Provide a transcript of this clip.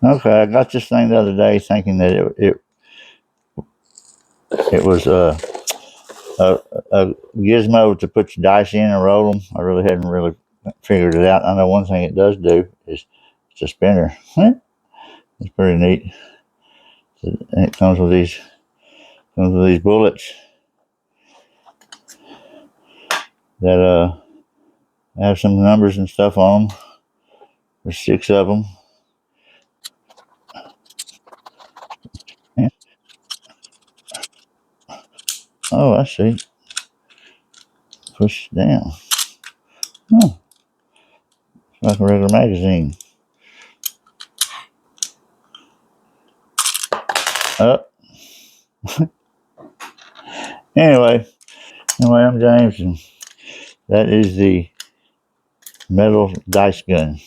Okay, I got this thing the other day thinking that it was a gizmo to put your dice in and roll them. I really hadn't really figured it out. I know one thing it does do is it's a spinner. It's pretty neat. And it comes with these bullets that have some numbers and stuff on them. There's 6 of them. Yeah. Oh, I see. Push down. Oh, it's like a regular magazine. Up. Anyway, I'm James, and that is the metal dice gun.